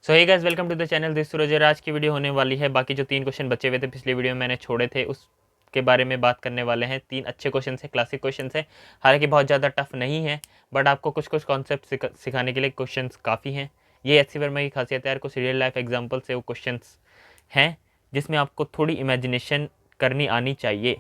So hey guys, welcome to the channel this Suraj. और आज की वीडियो होने वाली है, बाकी जो 3 क्वेश्चन बचे हुए थे पिछले वीडियो में मैंने छोड़े थे उसके बारे में बात करने वाले हैं। 3 अच्छे क्वेश्चन है, क्लासिक क्वेश्चन है, हालांकि बहुत ज़्यादा टफ नहीं है, बट आपको कुछ कुछ कॉन्सेप्ट सिखाने के लिए क्वेश्चन काफ़ी हैं। ये एच सी वर्मा की खासियत है यार, कुछ रियल लाइफ एग्जाम्पल से वो क्वेश्चन हैं जिसमें आपको थोड़ी इमेजिनेशन करनी आनी चाहिए।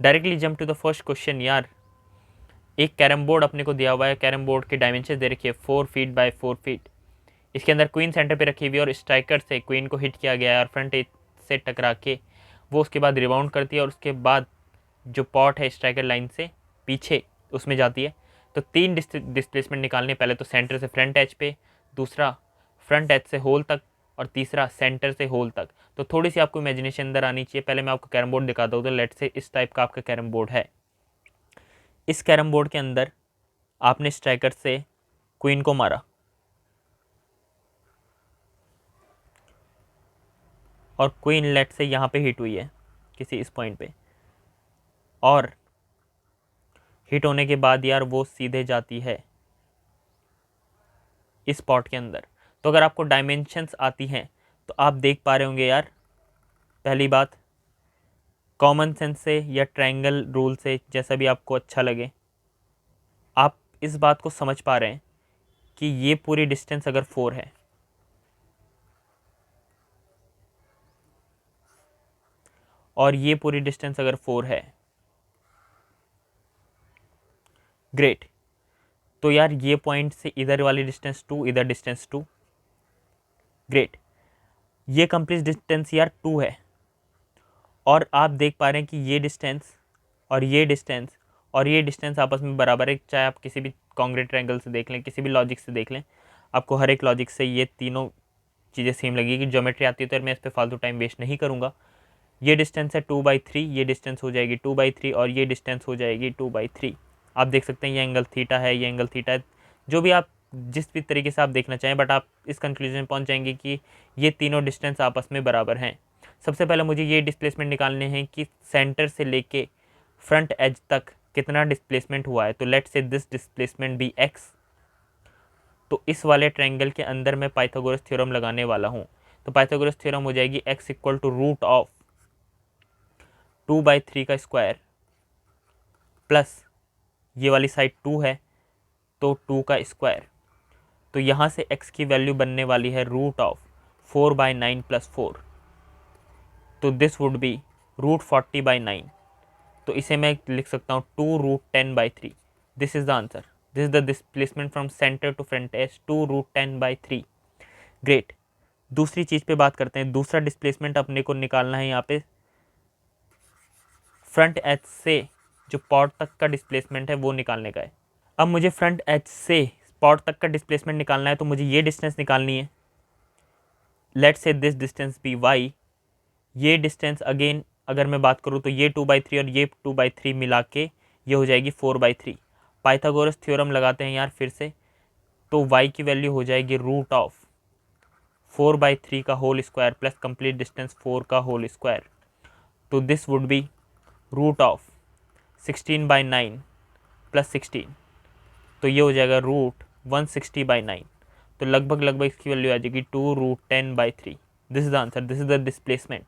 Directly jump to the first question यार। एक कैरम बोर्ड अपने को दिया हुआ है, कैरम बोर्ड के डायमेंशन दे रखी है 4 फीट बाय 4 फीट। इसके अंदर क्वीन सेंटर पे रखी हुई है और स्ट्राइकर से क्वीन को हिट किया गया है और फ्रंट एज से टकरा के वो उसके बाद रिबाउंड करती है और उसके बाद जो पॉट है स्ट्राइकर लाइन से पीछे उसमें जाती है। तो 3 डिस्प्लेसमेंट निकालने, पहले तो सेंटर से फ्रंट एज पे, दूसरा फ्रंट एज से होल तक और तीसरा सेंटर से होल तक। तो थोड़ी सी आपको इमेजिनेशन अंदर आनी चाहिए। पहले मैं आपको कैरम बोर्ड दिखाता हूँ। तो लेट से इस टाइप का आपका कैरम बोर्ड है। इस कैरम बोर्ड के अंदर आपने स्ट्राइकर से क्वीन को मारा और क्वीन लेट से यहाँ पे हिट हुई है किसी इस पॉइंट पे, और हिट होने के बाद यार वो सीधे जाती है इस पॉट के अंदर। तो अगर आपको डायमेंशंस आती हैं तो आप देख पा रहे होंगे यार, पहली बात कॉमन सेंस से या ट्रायंगल रूल से, जैसा भी आपको अच्छा लगे, आप इस बात को समझ पा रहे हैं कि ये पूरी डिस्टेंस अगर 4 है और ये पूरी डिस्टेंस अगर 4 है, ग्रेट। तो यार ये पॉइंट से इधर वाली डिस्टेंस 2, इधर डिस्टेंस 2, ग्रेट। ये कंप्लीट डिस्टेंस यार 2 है और आप देख पा रहे हैं कि ये डिस्टेंस और ये डिस्टेंस और ये डिस्टेंस आपस में बराबर है। चाहे आप किसी भी कॉन्ग्रेट ट्रायंगल से देख लें, किसी भी लॉजिक से देख लें, आपको हर एक लॉजिक से ये तीनों चीज़ें सेम लगेगी। ज्योमेट्री आती है तो मैं इस पर फालतू टाइम वेस्ट नहीं करूँगा। ये डिस्टेंस है 2/3, ये डिस्टेंस हो जाएगी 2/3 और ये डिस्टेंस हो जाएगी 2/3। आप देख सकते हैं ये एंगल थीटा है, ये एंगल थीटा है। जो भी आप जिस भी तरीके से आप देखना चाहें, बट आप इस कंक्लूजन में पहुंच जाएंगे कि ये तीनों डिस्टेंस आपस में बराबर हैं। सबसे पहले मुझे ये डिस्प्लेसमेंट निकालने हैं कि सेंटर से लेके फ्रंट एज तक कितना डिस्प्लेसमेंट हुआ है। तो लेट से दिस डिस्प्लेसमेंट बी एक्स। तो इस वाले ट्रायंगल के अंदर मैं पाइथागोरस थ्योरम लगाने वाला हूँ। तो पाइथागोरस थ्योरम हो जाएगी x equal to root of 2/3 का स्क्वायर प्लस ये वाली साइड 2 है तो 2 का स्क्वायर। तो यहाँ से x की वैल्यू बनने वाली है रूट ऑफ 4/9 प्लस 4। तो दिस वुड बी रूट 40/9। तो इसे मैं लिख सकता हूँ 2√10/3। This is the answer. This is the displacement from centre to front edge 2√10/3। Great. दूसरी चीज़ पे बात करते हैं। दूसरा डिस्प्लेसमेंट अपने को निकालना है यहाँ पे फ्रंट एज से जो पॉट तक का डिस्प्लेसमेंट है वो निकालने का है। अब मुझे फ्रंट एज से पॉट तक का डिस्प्लेसमेंट निकालना है तो मुझे ये डिस्टेंस निकालनी है। Let's say this distance be Y. ये डिस्टेंस अगेन अगर मैं बात करूँ तो ये 2/3 और ये 2/3 मिला के ये हो जाएगी 4/3। पाइथागोरस थ्योरम लगाते हैं यार फिर से। तो y की वैल्यू हो जाएगी रूट ऑफ 4/3 का whole square plus complete distance 4 का होल स्क्वायर। तो this would be root of 16/9 plus 16। तो ये हो जाएगा रूट 160/9। तो लगभग लगभग इसकी वैल्यू आ जाएगी 2√10/3। This is the answer. This is the displacement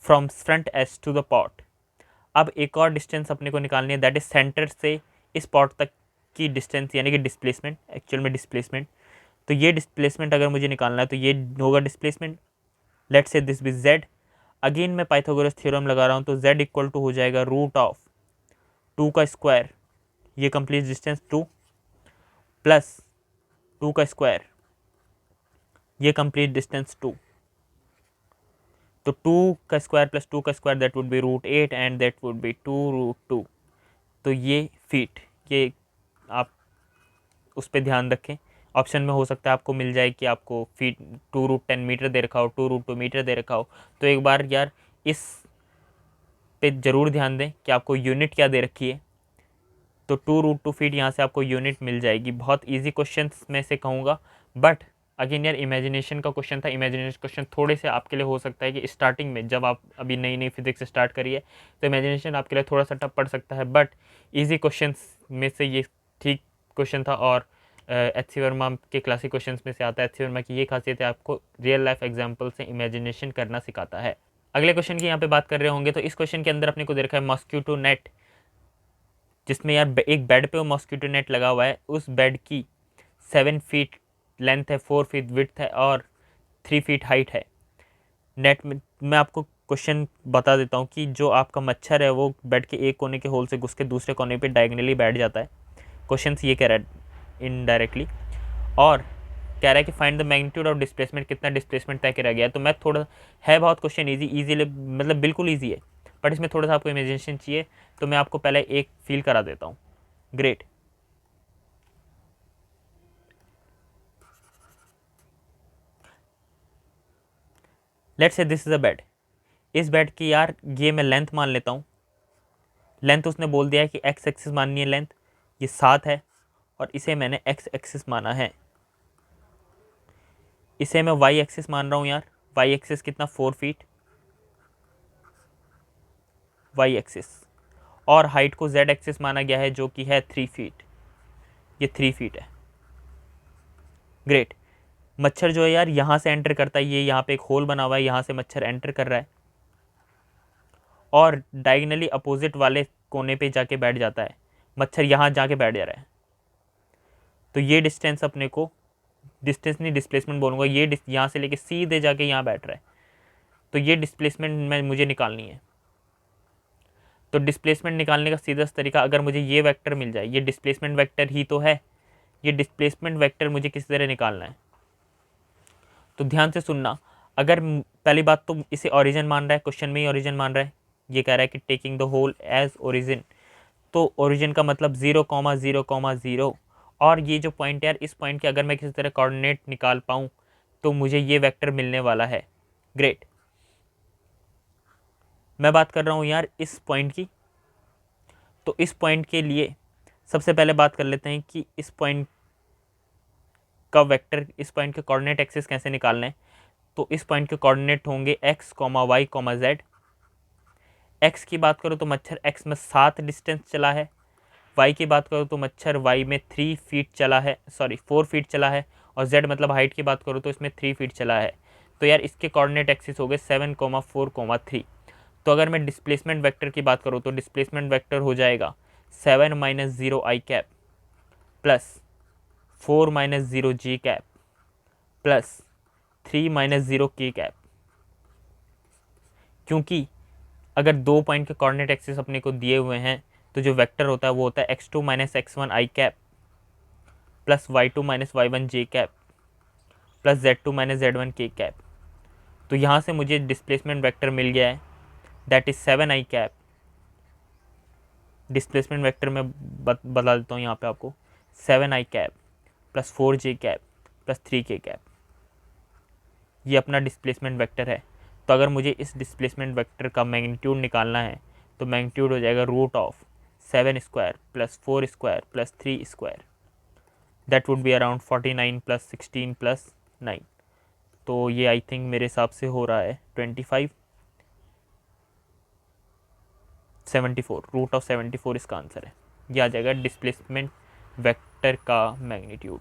from front edge to the pot. अब एक और डिस्टेंस अपने को निकालनी है, दैट इज सेंटर से इस पॉट तक की डिस्टेंस, यानी कि डिस्प्लेसमेंट, एक्चुअल में डिस्प्लेसमेंट। तो ये डिस्प्लेसमेंट अगर मुझे निकालना है तो ये होगा displacement. Let's say this be Z. Again मैं पाइथागोरस थ्योरम लगा रहा हूँ तो जेड इक्वल टू हो जाएगा रूट ऑफ 2 का स्क्वायर, ये कंप्लीट डिस्टेंस 2 प्लस 2 का स्क्वायर, ये कंप्लीट डिस्टेंस 2। तो 2 का स्क्वायर प्लस 2 का square that would be √8 and that would be 2√2। तो ये फीट, ये आप उस पर ध्यान रखें। ऑप्शन में हो सकता है आपको मिल जाए कि आपको फीट 2√10 मीटर दे रखा हो, 2√2 मीटर दे रखा हो। तो एक बार यार इस पे ज़रूर ध्यान दें कि आपको यूनिट क्या दे रखी है। तो 2√2 फीट यहाँ से आपको यूनिट मिल जाएगी। बहुत ईजी क्वेश्चन में से कहूँगा, बट अगेन यार इमेजिनेशन का क्वेश्चन था। इमेजिनेशन क्वेश्चन थोड़े से आपके लिए हो सकता है कि स्टार्टिंग में जब आप अभी नई नई फिजिक्स स्टार्ट करिए तो इमेजिनेशन आपके लिए थोड़ा सा टफ पड़ सकता है, बट ईजी क्वेश्चन में से ये ठीक क्वेश्चन था। और एच सी वर्मा के क्लासिक क्वेश्चंस में से आता है। एच सी वर्मा की ये खासियत है, आपको रियल लाइफ एग्जाम्पल से इमेजिनेशन करना सिखाता है। अगले क्वेश्चन की यहाँ पे बात कर रहे होंगे तो इस क्वेश्चन के अंदर अपने को दे रखा है मॉस्क्यूटो नेट, जिसमें यार एक बेड पे वो मॉस्क्यूटो नेट लगा हुआ है। उस बेड की 7 फीट लेंथ है, 4 फीट विड्थ है और 3 फीट हाइट है। नेट में मैं आपको क्वेश्चन बता देता हूँ कि जो आपका मच्छर है वो बेड के एक कोने के होल से घुस के दूसरे कोने पे डायगनली बैठ जाता है। क्वेश्चन ये कह रहा है इनडायरेक्टली, और कह रहा है कि find the magnitude of displacement, कितना डिस्प्लेसमेंट तय करा गया है। तो मैं थोड़ा है बहुत क्वेश्चन ईजी मतलब बिल्कुल ईजी है, बट इसमें थोड़ा सा आपको इमेजिनेशन चाहिए, तो मैं आपको पहले एक फील करा देता हूँ। Great. Let's say this is a bed. इस बेड की यार ये मैं लेंथ मान लेता हूँ। लेंथ उसने बोल दिया है कि एक्स एक्सिस माननी है लेंथ, ये 7 है और इसे मैंने एक्स एक्सिस माना है। इसे मैं वाई एक्सिस मान रहा हूँ यार। वाई एक्सिस कितना, 4 फीट वाई एक्सिस, और हाइट को जेड एक्सिस माना गया है जो कि है 3 फीट। ये 3 फीट है। ग्रेट। मच्छर जो है यार यहाँ से एंटर करता है, ये यहाँ पे एक होल बना हुआ है, यहाँ से मच्छर एंटर कर रहा है और डायगनली अपोजिट वाले कोने पे जाके बैठ जाता है। मच्छर यहाँ जाके बैठ जा रहा है, तो ये डिस्टेंस अपने को, डिस्टेंस नहीं डिस्प्लेसमेंट बोलूँगा, ये यहाँ से लेके सीधे जाके यहाँ बैठ रहा है, तो ये डिस्प्लेसमेंट मैं मुझे निकालनी है। तो डिस्प्लेसमेंट निकालने का सीधा तरीका, अगर मुझे ये वेक्टर मिल जाए, ये डिस्प्लेसमेंट वेक्टर ही तो है, ये डिस्प्लेसमेंट वेक्टर मुझे किसी तरह निकालना है। तो ध्यान से सुनना, अगर पहली बात तो इसे ओरिजिन मान रहा है, क्वेश्चन में ही ओरिजिन मान रहा है, ये कह रहा है कि taking the hole as origin, तो ओरिजिन का मतलब 0,0,0, और ये जो पॉइंट है यार, इस पॉइंट के अगर मैं किसी तरह कोऑर्डिनेट निकाल पाऊँ तो मुझे ये वेक्टर मिलने वाला है। ग्रेट। मैं बात कर रहा हूँ यार इस पॉइंट की, तो इस पॉइंट के लिए सबसे पहले बात कर लेते हैं कि इस पॉइंट का वेक्टर, इस पॉइंट के कोऑर्डिनेट एक्सिस कैसे निकालना है। तो इस पॉइंट के कोऑर्डिनेट होंगे x, y, z। x की बात करो तो मच्छर x में 7 डिस्टेंस चला है। y की बात करो तो मच्छर y में 3 फीट चला है, सॉरी 4 फीट चला है, और z मतलब हाइट की बात करो तो इसमें 3 फीट चला है। तो यार इसके कोऑर्डिनेट एक्सिस हो गए 7, 4, 3। तो अगर मैं डिस्प्लेसमेंट वेक्टर की बात करूँ तो डिस्प्लेसमेंट वेक्टर हो जाएगा 7 - 0 i cap plus 4 - 0 j cap plus 3 - 0 k cap. क्योंकि अगर 2 पॉइंट के कोऑर्डिनेट एक्सिस अपने को दिए हुए हैं तो जो वेक्टर होता है वो होता है x2 - x1 i cap plus y2 - y1 j cap plus z2 - z1 k cap. तो यहाँ से मुझे डिस्प्लेसमेंट वेक्टर मिल गया है, that is 7 i cap. Displacement vector में बता देता हूँ यहाँ पे आपको, 7 i cap plus 4 j cap plus 3 k cap. ये अपना डिस्प्लेसमेंट वेक्टर है। तो अगर मुझे इस डिस्प्लेसमेंट वेक्टर का मैग्नीट्यूड निकालना है तो मैग्नीट्यूड हो जाएगा √7² plus 4² plus 3²। That would be around 49 plus 16 plus 9। तो ये आई थिंक मेरे हिसाब से हो रहा है 25, 74, √74 इसका आंसर है। ये आ जाएगा डिस्प्लेसमेंट वेक्टर का मैग्नीट्यूड।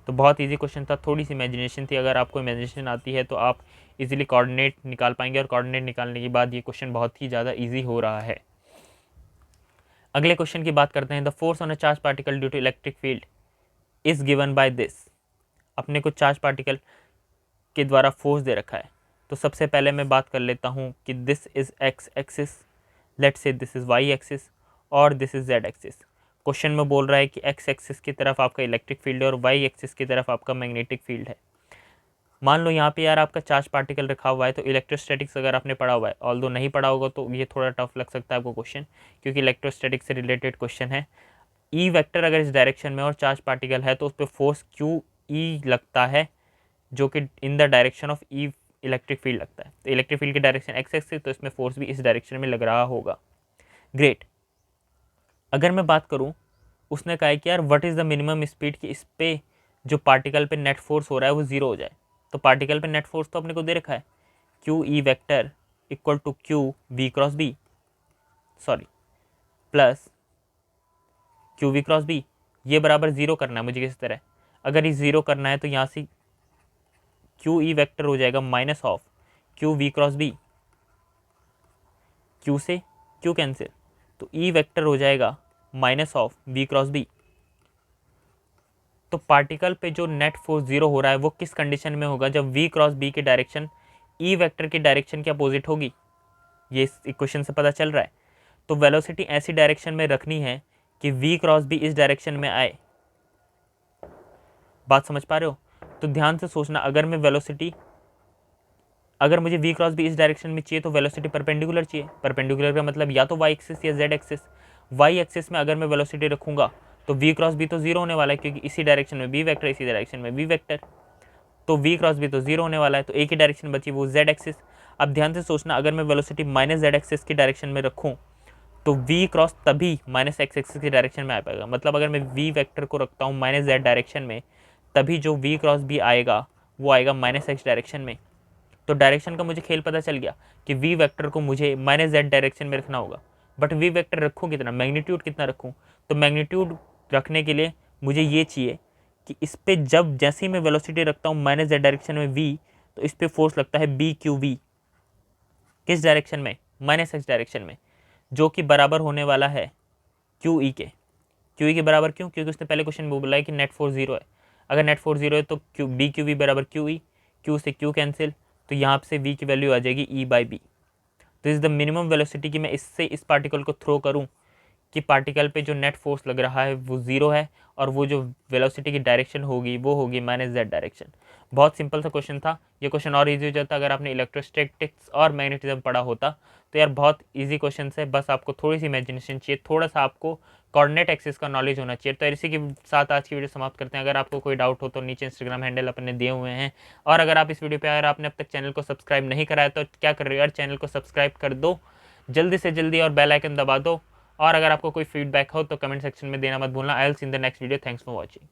तो बहुत इजी क्वेश्चन था, थोड़ी सी इमेजिनेशन थी। अगर आपको इमेजिनेशन आती है तो आप इजीली कोऑर्डिनेट निकाल पाएंगे, और कोऑर्डिनेट निकालने के बाद ये क्वेश्चन बहुत ही ज़्यादा इजी हो रहा है। अगले क्वेश्चन की बात करते हैं। The force on a charge particle due to electric field is given by this. अपने को चार्ज पार्टिकल के द्वारा फोर्स दे रखा है। तो सबसे पहले मैं बात कर लेता हूँ कि this is x axis, let's say this is y axis और this is z axis. Question में बोल रहा है कि एक्स एक्सिस की तरफ आपका इलेक्ट्रिक फील्ड है और वाई एक्सिस की तरफ आपका मैग्नेटिक फील्ड है। मान लो यहाँ पे यार आपका चार्ज पार्टिकल रखा हुआ है, तो इलेक्ट्रोस्टैटिक्स अगर आपने पढ़ा हुआ है, ऑल्दो नहीं पढ़ा होगा तो ये थोड़ा टफ लग सकता है आपको क्वेश्चन, क्योंकि इलेक्ट्रोस्टैटिक्स से रिलेटेड क्वेश्चन है। ई वेक्टर अगर इस डायरेक्शन में और चार्ज पार्टिकल है तो उस पर फोर्स क्यू ई लगता है, जो कि in the direction of E electric field लगता है। तो इलेक्ट्रिक फील्ड की डायरेक्शन एक्स एक्सिस, तो इसमें फोर्स भी इस डायरेक्शन में लग रहा होगा। ग्रेट। अगर मैं बात करूँ, उसने कहा है कि यार what is the minimum speed की इस पे जो पार्टिकल पे नेट फोर्स हो रहा है वो जीरो हो जाए। तो पार्टिकल पे नेट फोर्स तो अपने को दे रखा है, Q E vector equal to Q V cross B, sorry plus Q V cross B, ये बराबर ज़ीरो करना है मुझे किस तरह, अगर ये ज़ीरो करना है तो यहाँ से क्यू ई वेक्टर हो जाएगा minus of Q V cross B, Q से क्यू कैंसिल, तो ई वेक्टर हो जाएगा minus of V cross B. तो पार्टिकल पे जो नेट फोर्स जीरो हो रहा है वो किस कंडीशन में होगा, जब वी क्रॉस बी की डायरेक्शन ई वेक्टर की डायरेक्शन के अपोजिट होगी, ये इस इक्वेशन से पता चल रहा है। तो वेलोसिटी ऐसी डायरेक्शन में रखनी है कि वी क्रॉस बी इस डायरेक्शन में आए। बात समझ पा रहे हो? तो ध्यान से सोचना, अगर मुझे वी क्रॉस बी इस डायरेक्शन में चाहिए तो वेलोसिटी परपेंडिकुलर चाहिए। परपेंडिकुलर का मतलब या तो वाई एक्सिस या जेड एक्सिस। वाई एक्सिस में अगर मैं वेलोसिटी रखूंगा तो वी क्रॉस बी तो जीरो होने वाला है, क्योंकि इसी डायरेक्शन में बी वेक्टर, इसी डायरेक्शन में बी वेक्टर, तो वी क्रॉस बी तो जीरो होने वाला है। तो एक ही डायरेक्शन बची, वो जेड एक्सिस। अब ध्यान से सोचना, अगर मैं वेलोसिटी माइनस जेड एक्सिस की डायरेक्शन में रखूँ तो वी क्रॉस तभी माइनस एक्स एक्सिस की डायरेक्शन में आ पाएगा। मतलब अगर मैं वी वेक्टर को रखता हूँ माइनस जेड डायरेक्शन में, तभी जो वी क्रॉस बी आएगा वो आएगा माइनस एक्स डायरेक्शन में। तो डायरेक्शन का मुझे खेल पता चल गया कि वी वेक्टर को मुझे माइनस जेड डायरेक्शन में रखना होगा। बट वी वेक्टर रखूँ कितना, मैग्नीट्यूड कितना रखूँ? तो मैग्नीट्यूड रखने के लिए मुझे ये चाहिए कि इस पर जब जैसे ही मैं वेलोसिटी रखता हूँ माइनस जेड डायरेक्शन में वी, तो इस पर फोर्स लगता है बी क्यू वी। किस डायरेक्शन में? माइनस एक्स डायरेक्शन में, जो कि बराबर होने वाला है क्यू ई के। क्यू ई के बराबर क्यों? क्योंकि उसने पहले क्वेश्चन में बोला है कि नेट फोर्स जीरो है। अगर नेट फोर्स जीरो है तो क्यू बी क्यू वी बराबर क्यू ई, क्यू से क्यू कैंसिल, तो यहाँ से वी की वैल्यू आ जाएगी E by B. This is the minimum velocity कि मैं इससे इस पार्टिकल को थ्रो करूँ कि पार्टिकल पे जो नेट फोर्स लग रहा है वो ज़ीरो है, और वो जो वेलोसिटी की डायरेक्शन होगी वो होगी माइनस जेड डायरेक्शन। बहुत सिंपल सा क्वेश्चन था। ये क्वेश्चन और इजी हो जाता अगर आपने इलेक्ट्रोस्टैटिक्स और मैग्नेटिज्म पढ़ा होता। तो यार बहुत इजी क्वेश्चन है, बस आपको थोड़ी सी इमेजिनेशन चाहिए, थोड़ा सा आपको कोऑर्डिनेट एक्सिस का नॉलेज होना चाहिए। तो इसी के साथ आज की वीडियो समाप्त करते हैं। अगर आपको कोई डाउट हो तो नीचे इंस्टाग्राम हैंडल अपने दिए हुए हैं। और अगर आप इस वीडियो पे, अगर आपने अब तक चैनल को सब्सक्राइब नहीं कराया तो क्या कर रहे हो यार, चैनल को सब्सक्राइब कर दो जल्दी से जल्दी और बेल आइकन दबा दो। और अगर आपको कोई फीडबैक हो तो कमेंट सेक्शन में देना मत भूलना। I will see in the next video. Thanks for watching.